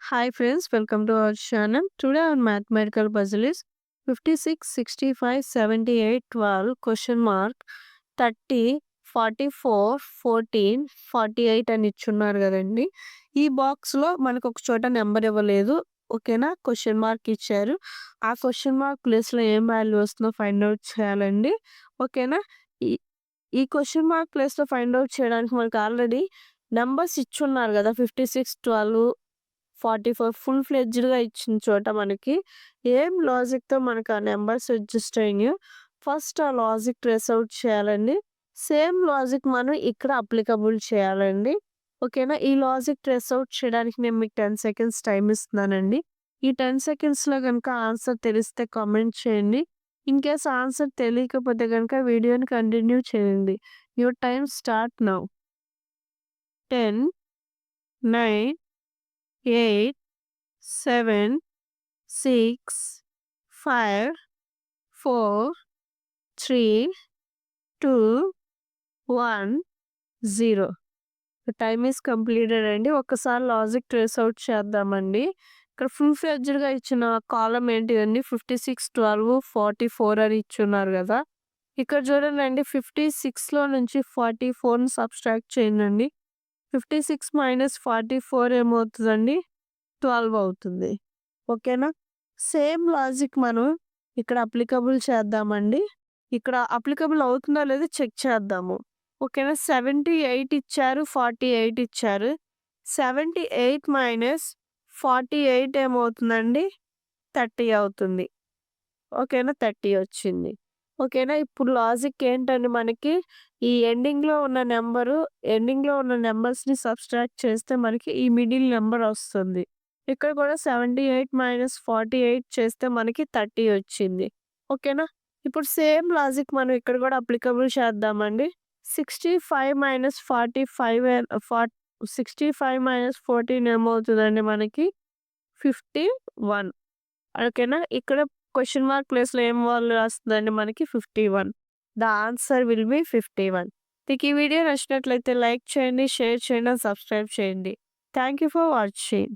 Hi friends, welcome to our channel. Today our mathematical puzzle is 56, 65, 78, 12, question mark 30, 44, 14, 48 అని ఇచ్చున్నారు కదండి. ఈ బాక్స్‌లో మనకు ఒక చోట నెంబర్ ఇవ్వలేదు. ఓకేనా? క్వెషన్ మార్క్ ఇచ్చారు. ఆ క్వెషన్ మార్క్ ప్లేస్‌లో ఏం వాల్యూ వస్తుందో ఫైండ్ ఔట్ చేయాలండి. ఓకేనా? ఈ ఈ క్వెషన్ మార్క్ ప్లేస్‌లో ఫైండ్ ఔట్ చేయడానికి మనకు ఆల్రెడీ నంబర్స్ ఇచ్చున్నారు కదా! 56, 12, 44 ఫుల్ ఫ్లెడ్జ్డ్‌గా ఇచ్చిన చోట మనకి ఏం లాజిక్‌తో మనకు ఆ నంబర్స్ అడ్జస్ట్ అయినాయో ఫస్ట్ ఆ లాజిక్ ట్రేస్ ఔట్ చేయాలండి. సేమ్ లాజిక్ మనం ఇక్కడ అప్లికబుల్ చేయాలండి. ఓకేనా? ఈ లాజిక్ ట్రేస్ ఔట్ చేయడానికి నేను మీకు 10 సెకండ్స్ టైమ్ ఇస్తున్నానండి. ఈ 10 సెకండ్స్‌లో గనుక ఆన్సర్ తెలిస్తే కామెంట్ చేయండి. ఇన్‌కేస్ ఆన్సర్ తెలియకపోతే గనుక వీడియోని కంటిన్యూ చేయండి. Your time start now. 10, 9, 8, 7, 6, 5, 4, 3, 2, 1, 0. Time is completed అండి. ఒక్కసారి లాజిక్ ట్రేస్ ఔట్ చేద్దామండి. ఇక్కడ ఫుల్ ఫ్లెడ్జ్డ్‌గా ఇచ్చిన కాలమ్ ఏంటిదండి 56, 12, 44 అని ఇచ్చున్నారు గదా! ఇక్కడ చూడండండి 56లో నుంచి 44ని సబ్‌స్ట్రాక్ట్ చేయండండి. 56 - 44 ఏమవుతదండి? 12 అవుతుంది. ఓకేనా? సేమ్ లాజిక్ మనం ఇక్కడ అప్లికబుల్ చేద్దామండి. ఇక్కడ అప్లికబుల్ అవుతుందా లేదా చెక్ చేద్దాము. ఓకేనా? 78 ఇచ్చారు, 48 ఇచ్చారు. 78 - 48 ఏమవుతుందండి? 30 అవుతుంది. ఓకేనా? 30 వచ్చింది. ఓకేనా? ఇప్పుడు లాజిక్ ఏంటండి మనకి ఈ ఎండింగ్‌లో ఉన్న నంబర్స్‌ని సబ్‌స్ట్రాక్ట్ చేస్తే మనకి ఈ మిడిల్ నంబర్ వస్తుంది. ఇక్కడ కూడా 78 - 48 చేస్తే మనకి 30 వచ్చింది. ఓకేనా? ఇప్పుడు సేమ్ లాజిక్ మనం ఇక్కడ కూడా అప్లికబుల్ చేద్దామండి. 65 - 45 65 - 14 ఏమవుతదండి మనకి? 51. ఓకేనా? ఇక్కడ క్వెషన్ మార్క్ ప్లేస్‌లో ఏం వాల్యూ వస్తదండి మనకి? 51. The answer will be 51. మీకు ఈ వీడియో నచ్చినట్లయితే లైక్ చేయండి, షేర్ చేయండి, అండ్ సబ్స్క్రైబ్ చేయండి. Thank you for watching.